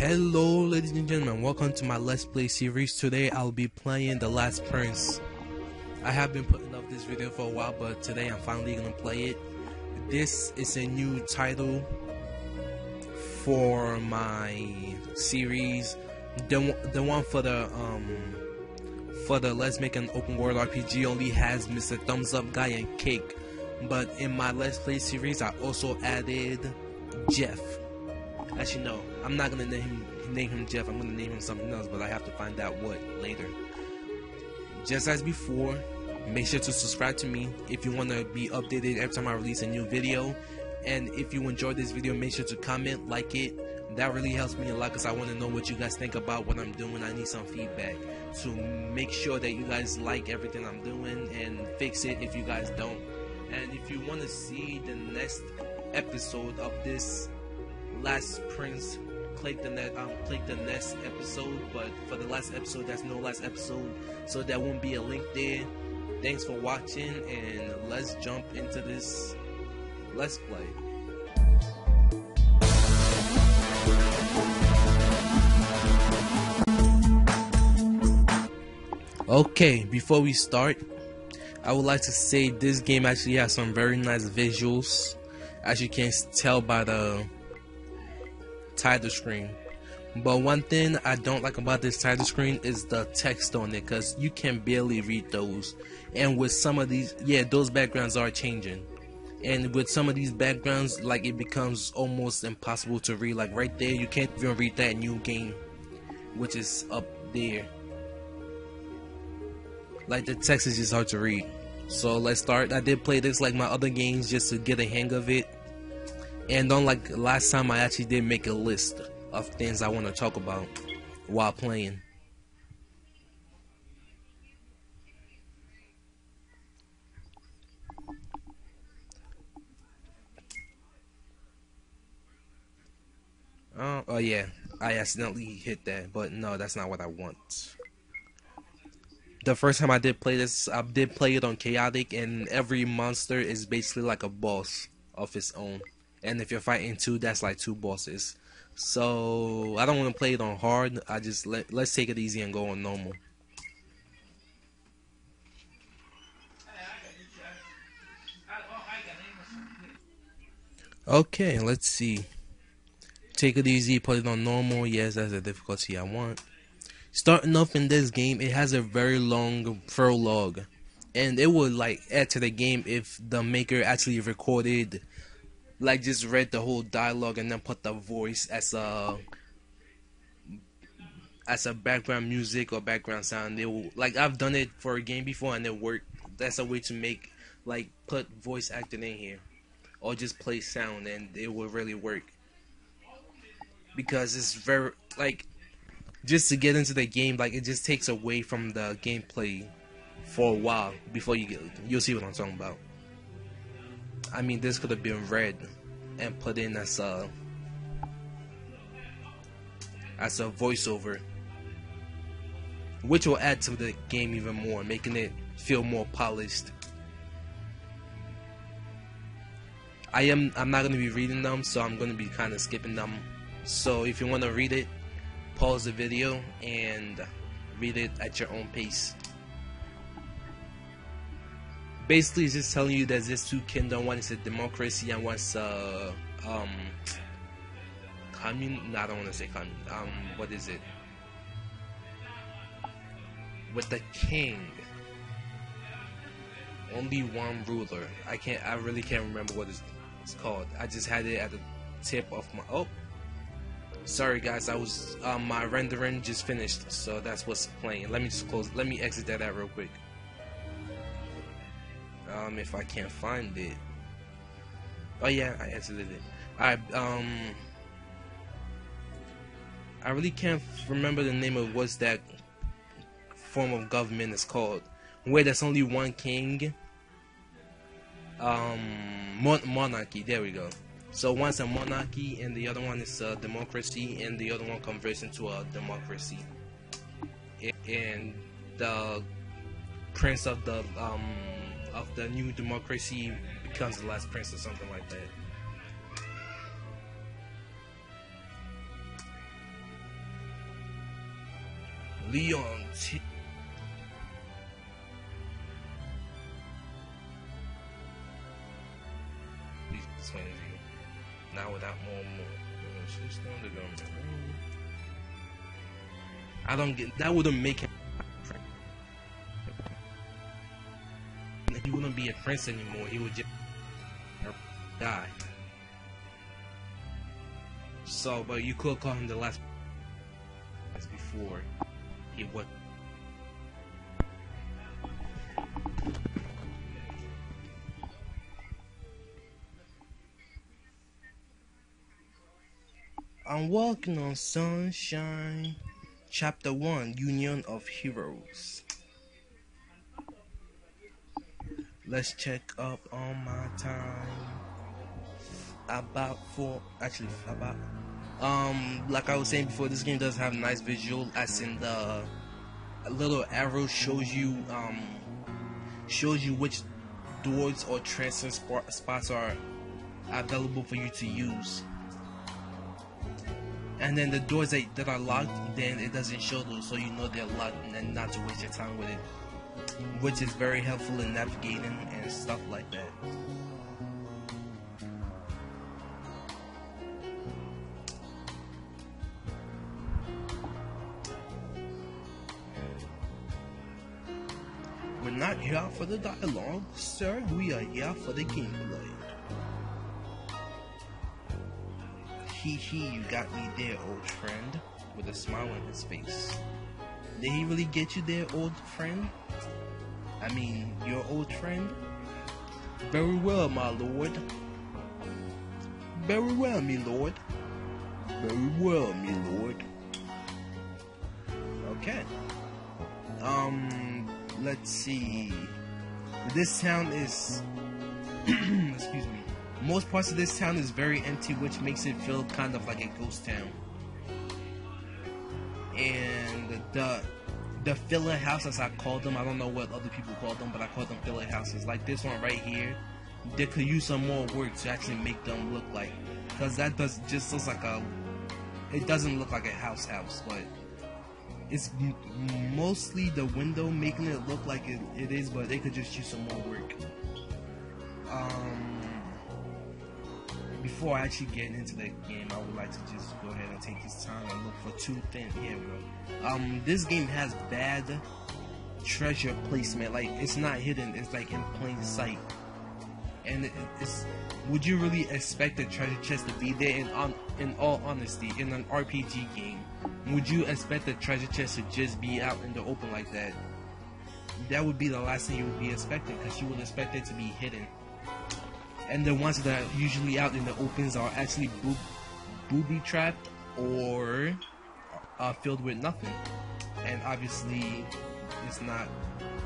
Hello ladies and gentlemen, welcome to my Let's Play series. Today I'll be playing The Last Prince. I have been putting up this video for a while, but today I'm finally gonna play it. This is a new title for my series. The one for the Let's Make an Open World RPG only has Mr. Thumbs Up Guy and Cake. But in my Let's Play series I also added Jeff. As you know, I'm not gonna name him Jeff. I'm gonna name him something else, but I have to find out what later. Just as before, make sure to subscribe to me if you want to be updated every time I release a new video. And if you enjoyed this video, make sure to comment, like it. That really helps me a lot because I want to know what you guys think about what I'm doing. I need some feedback. So make sure that you guys like everything I'm doing and fix it if you guys don't. And if you want to see the next episode of this Last Prince, click the next episode. But for the last episode, there's no last episode, so there won't be a link there. Thanks for watching, and let's jump into this Let's Play. Okay, before we start, I would like to say this game actually has some very nice visuals, as you can tell by the title screen. But one thing I don't like about this title screen is the text on it, because you can barely read those. And with some of these, yeah, those backgrounds are changing, and with some of these backgrounds, like, it becomes almost impossible to read. Like right there, you can't even read that new game which is up there. Like, the text is just hard to read. So let's start. I did play this like my other games just to get a hang of it. And unlike last time, I actually did make a list of things I want to talk about while playing. Oh yeah, I accidentally hit that, but no, that's not what I want. The first time I did play this, I did play it on chaotic, and every monster is basically like a boss of its own. And if you're fighting two, that's like two bosses. So I don't want to play it on hard. I just let's take it easy and go on normal. Okay, let's see. Take it easy, put it on normal. Yes, that's the difficulty I want. Starting off in this game, it has a very long prologue, and it would like add to the game if the maker actually recorded, like, just read the whole dialogue and then put the voice as a background music or background sound. They will, like, I've done it for a game before and it worked. That's a way to make, like, put voice acting in here, or just play sound, and it will really work. Because it's very, like, just to get into the game, like, it just takes away from the gameplay for a while before you'll see what I'm talking about. I mean, this could have been read and put in as a voiceover, which will add to the game even more, making it feel more polished. I'm not gonna be reading them, so I'm gonna be kind of skipping them. So if you want to read it, pause the video and read it at your own pace. Basically, it's just telling you that there's two kingdoms. One is a democracy and one's commune. No, I don't want to say commune. What is it? With the king, only one ruler. I really can't remember what it's called. I just had it at the tip of my. Oh, sorry guys. I was my rendering just finished, so that's what's playing. Let me just close. Let me exit that out real quick. If I can't find it. Oh yeah, I exited it. I really can't remember the name of what's that form of government is called, where there's only one king. Monarchy. There we go. So one's a monarchy and the other one is a democracy, and the other one converts into a democracy. And the prince of the new democracy becomes the last prince or something like that. Leon. Now without more. I don't get that. Wouldn't make him. He wouldn't be a prince anymore. He would just die. So, but you could call him the last before he would. I'm walking on sunshine. Chapter 1, Union of Heroes. Let's check up on my time. Like I was saying before, this game does have nice visual, as in the little arrow shows you which doors or transfer spots are available for you to use. And then the doors that are locked, then it doesn't show those, so you know they're locked and then not to waste your time with it, which is very helpful in navigating and stuff like that. We're not here for the dialogue, sir. We are here for the gameplay. You got me there, old friend, with a smile on his face. Did he really get you there, old friend? I mean, your old friend? Very well, my lord. Very well, me lord. Very well, me lord. Okay. Let's see. This town is... excuse me. Most parts of this town is very empty, which makes it feel kind of like a ghost town. And the filler houses, I call them, I don't know what other people call them, but I call them filler houses. Like this one right here, they could use some more work to actually make them look like, because that just looks like it doesn't look like a house, but it's mostly the window making it look like it is, but they could just use some more work. Before I actually get into the game, I would like to just go ahead and take this time and look for two things. Here we go. This game has bad treasure placement. Like, it's not hidden, it's like in plain sight. And it's, would you really expect the treasure chest to be there? In all honesty, in an RPG game, would you expect the treasure chest to just be out in the open like that? That would be the last thing you would be expecting, because you would expect it to be hidden. And the ones that are usually out in the opens are actually booby-trapped or filled with nothing. And obviously, it's not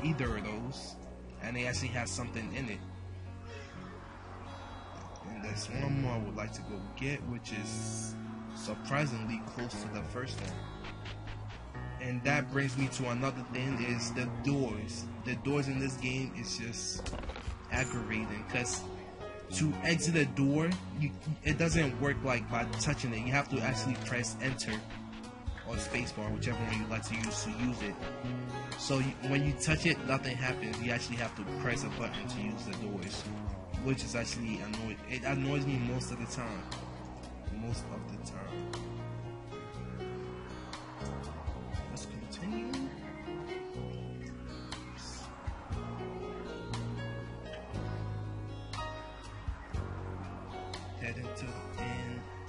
either of those. And they actually have something in it. And there's one more I would like to go get, which is surprisingly close to the first one. And that brings me to another thing, is the doors. The doors in this game is just aggravating, because to exit a door, it doesn't work like by touching it. You have to actually press enter or spacebar, whichever one you like to use it. So when you touch it, nothing happens. You actually have to press a button to use the doors, which is actually annoying. It annoys me most of the time. Most of the time. Let's continue.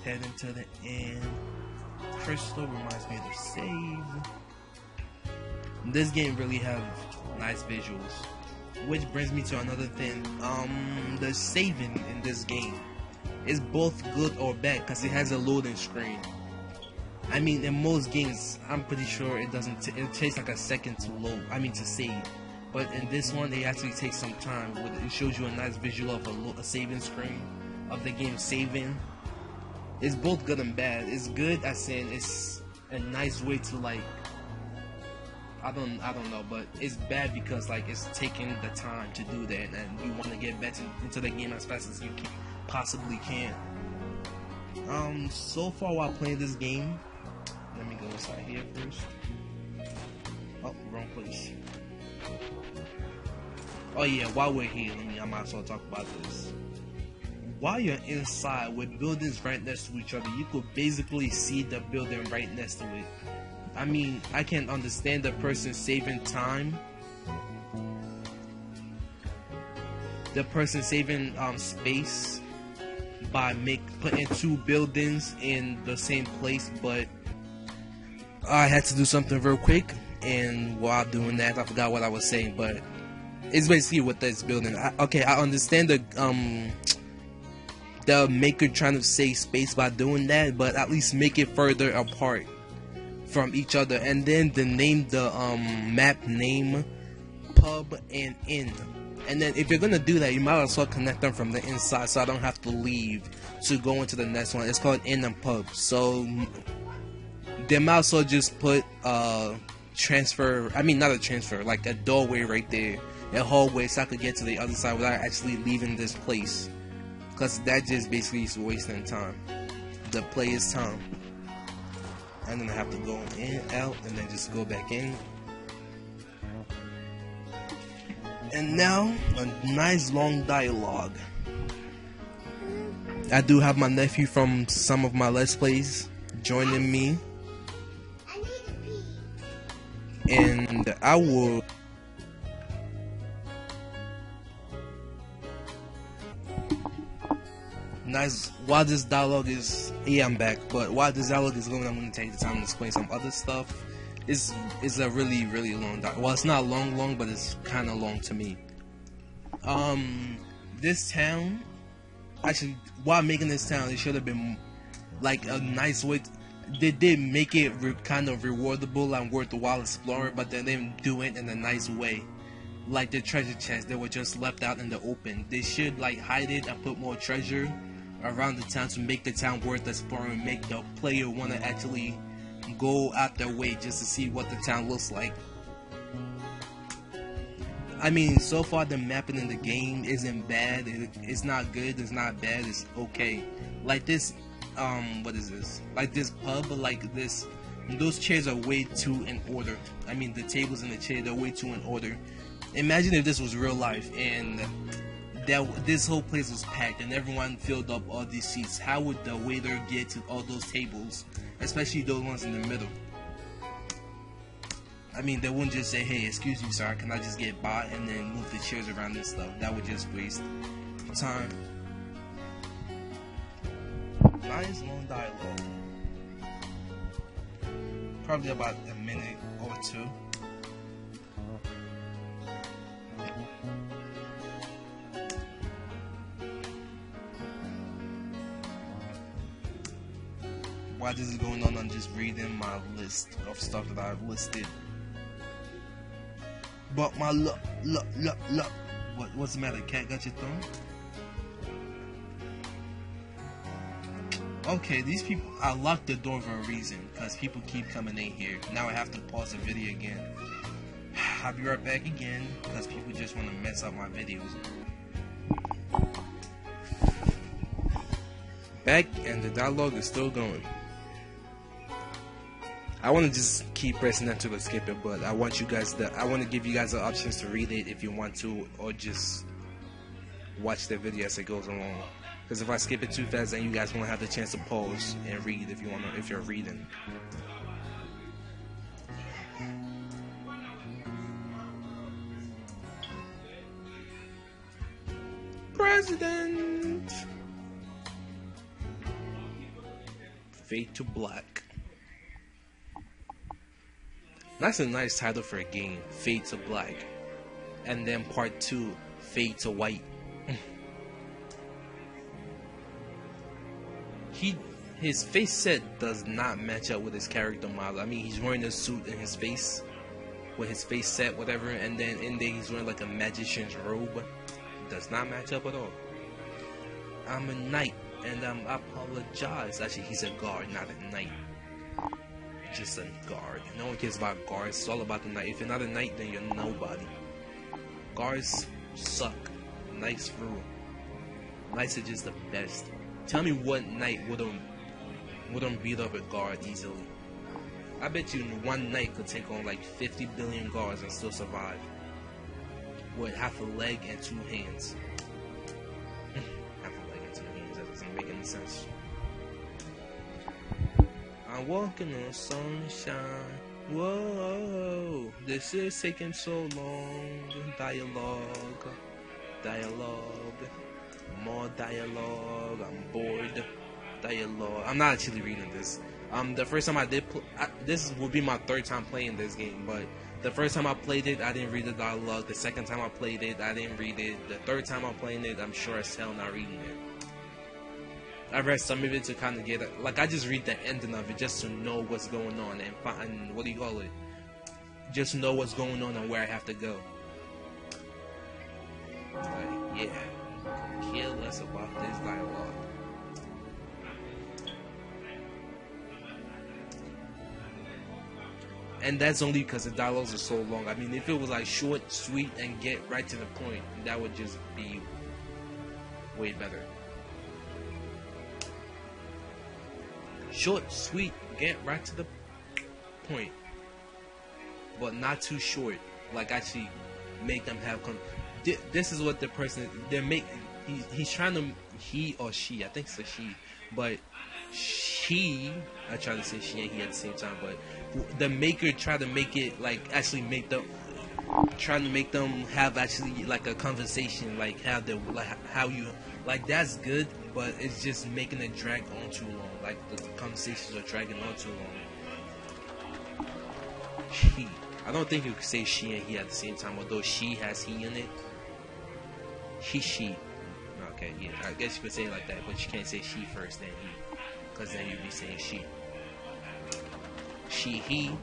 Heading to the end. Crystal reminds me of the save. This game really have nice visuals, which brings me to another thing. The saving in this game is both good or bad, because it has a loading screen. I mean, in most games, I'm pretty sure it doesn't. It takes like a second to load. I mean, to save. But in this one, it actually takes some time. It shows you a nice visual of a saving screen of the game saving. It's both good and bad. It's good as in it's a nice way to, like, I don't know, but it's bad because, like, it's taking the time to do that, and you want to get back into the game as fast as you possibly can. So far while playing this game, let me go inside here first. Oh, wrong place. Oh yeah, while we're here, I might as well talk about this. While you're inside with buildings right next to each other, you could basically see the building right next to it. I mean, I can understand the person saving time. The person saving space by putting two buildings in the same place, but I had to do something real quick, and while doing that, I forgot what I was saying, but it's basically what this building. I understand the maker trying to save space by doing that, but at least make it further apart from each other, and then the map name, pub and inn. And then if you're gonna do that, you might as well connect them from the inside, so I don't have to leave to go into the next one. It's called inn and pub, so they might as well just put transfer. I mean, not a transfer, like a doorway right there, a hallway, so I could get to the other side without actually leaving this place. Cause that just basically is wasting time, the player's time. And then I have to go in, out, and then just go back in. And now, a nice long dialogue. I do have my nephew from some of my Let's Plays joining me. And I will... Nice. While this dialogue is... Yeah, I'm back. But while this dialogue is going, I'm going to take the time to explain some other stuff. It's a really, really long dialogue. Well, it's not long, but it's kind of long to me. This town... Actually, while making this town, it should have been like a nice way... They did make it kind of rewardable and worth the while exploring, but they didn't do it in a nice way. Like the treasure chests, they were just left out in the open. They should like hide it and put more treasure around the town to make the town worth exploring, make the player want to actually go out their way just to see what the town looks like. I mean, so far the mapping in the game isn't bad. It's not good, it's not bad, it's okay. Like this, what is this? Like this pub, like this, those chairs are way too in order. I mean, the tables and the chair, they're way too in order. Imagine if this was real life and this whole place was packed and everyone filled up all these seats. How would the waiter get to all those tables, especially those ones in the middle? I mean, they wouldn't just say, hey, excuse me, sir, can I just get by, and then move the chairs around and stuff. That would just waste time. Nice long dialogue. Probably about a minute or two. While this is going on, I'm just reading my list of stuff that I've listed. But my look. What's the matter? Cat got your thumb? Okay, these people, I locked the door for a reason, because people keep coming in here. Now I have to pause the video again. I'll be right back again, because people just want to mess up my videos. Back, and the dialogue is still going. I want to just keep pressing that to skip it, but I want to give you guys the options to read it if you want to, or just watch the video as it goes along. Because if I skip it too fast, then you guys won't have the chance to pause and read if you're reading. President. Fade to Black. That's a nice title for a game, Fade to Black. And then part 2, Fade to White. His face set does not match up with his character model. I mean, he's wearing a suit in his face, with his face set, whatever, and then in there he's wearing like a magician's robe. Does not match up at all. I'm a knight, and I apologize. Actually, he's a guard, not a knight. Just a guard. No one cares about guards. It's all about the knight. If you're not a knight, then you're nobody. Guards suck. Knights rule. Knights are just the best. Tell me what knight wouldn't beat up a guard easily. I bet you in one night could take on like 50 billion guards and still survive. With half a leg and 2 hands. Half a leg and 2 hands, that doesn't make any sense. I'm walking on sunshine. Whoa, this is taking so long. Dialogue. More dialogue. I'm bored. Dialogue. I'm not actually reading this. The first time I did, this would be my 3rd time playing this game, but the first time I played it, I didn't read the dialogue. The second time I played it, I didn't read it. The 3rd time I'm playing it, I'm sure as hell not reading it. I read some of it to kind of get it, like I just read the ending of it just to know what's going on and find, what do you call it? Just know what's going on and where I have to go. Like, yeah, care less about this dialogue. And that's only because the dialogues are so long. I mean, if it was like short, sweet, and get right to the point, that would just be way better. Short, sweet, get right to the point, but not too short. Like actually make them have. This is what the person they're making. He's trying to, he or she. I think it's a she, but she. I try to say she and he at the same time, but the maker tried to make it like actually make them. Trying to make them have actually like a conversation, like have the like how you like that's good, but it's just making it drag on too long. Like the conversations are dragging on too long. She, I don't think you could say she and he at the same time, although she has he in it. She. Okay, yeah, I guess you could say it like that, but you can't say she first, then he, because then you'd be saying she. She, he,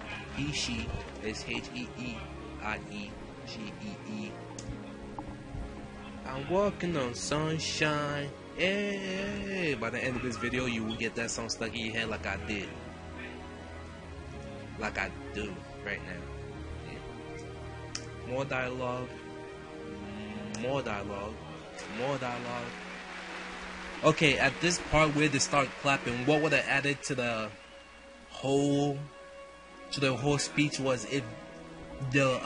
she is HEE. IEGEE. I'm walking on sunshine. Hey, by the end of this video, you will get that song stuck in your head like I did. Like I do right now. Yeah. More dialogue. More dialogue. More dialogue. Okay, at this part where they start clapping, what would have added to the whole speech was if the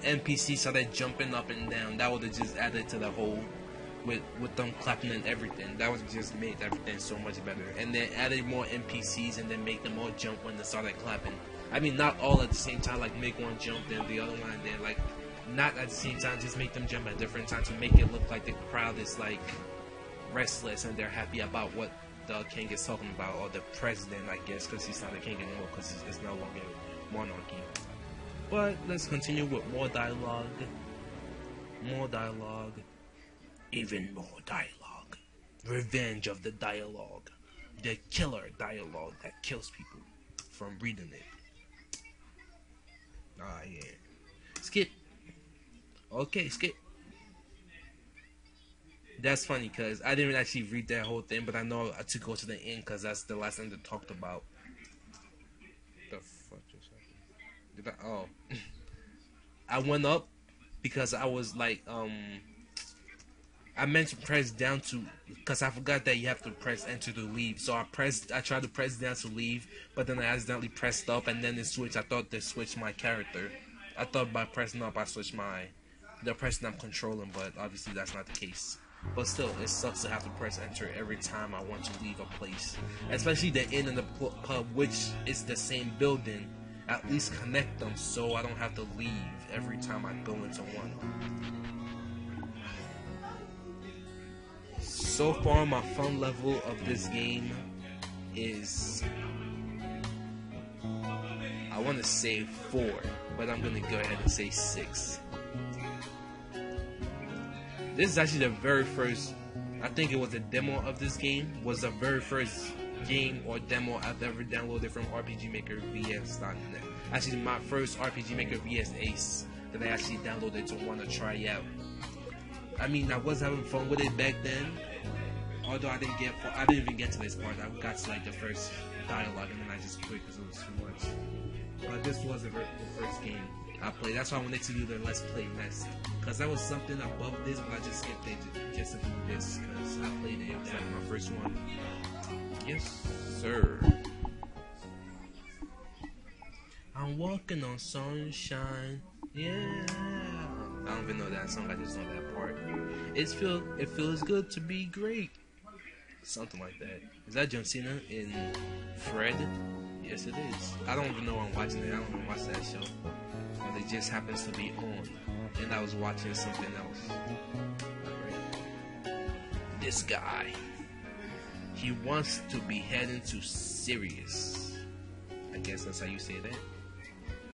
NPC started jumping up and down. That would have just added to the whole with them clapping and everything. That would have just made everything so much better. And then added more NPCs and then make them all jump when they started clapping. I mean, not all at the same time, like make one jump then the other one, and then like not at the same time, just make them jump at different times to make it look like the crowd is like restless and they're happy about what the king is talking about, or the president, I guess, because he's not a king anymore because it's no longer monarchy. But let's continue with more dialogue. More dialogue. Even more dialogue. Revenge of the dialogue. The killer dialogue that kills people from reading it. Ah, yeah. Skip. Okay, skip. That's funny because I didn't actually read that whole thing, but I know I to go to the end because that's the last thing they talked about. The fuck just happened? Did I? Oh, I went up because I was like, I meant to press down to, because I forgot that you have to press enter to leave. So I tried to press down to leave, but then I accidentally pressed up, and then it switched. I thought they switched my character. I thought by pressing up I switched the person I'm controlling, but obviously that's not the case. But still, it sucks to have to press enter every time I want to leave a place. Especially the inn and the pub, which is the same building. At least connect them so I don't have to leave every time I go into one. So far, my fun level of this game is, I want to say 4, but I'm going to go ahead and say 6. This is actually the very first, I think it was a demo of this game, was the very first game or demo I've ever downloaded from RPG Maker VS.net. Actually, my first RPG Maker VS Ace that I actually downloaded to want to try out. I mean, I was having fun with it back then, although I didn't even get to this part. I got to like the first dialogue and then I just quit because it was too much. But this was the first game I played. That's why I wanted to do the Let's Play next, because that was something above this, but I just skipped it just to do this because I played it. It was like my first one. Yes, sir. I'm walking on sunshine. Yeah. I don't even know that song. I just know that part. It feels good to be great. Something like that. Is that John Cena in Fred? Yes, it is. I don't even know I'm watching it. I don't even watch that show. But it just happens to be on. And I was watching something else. This guy. He wants to be heading to Sirius. I guess that's how you say that.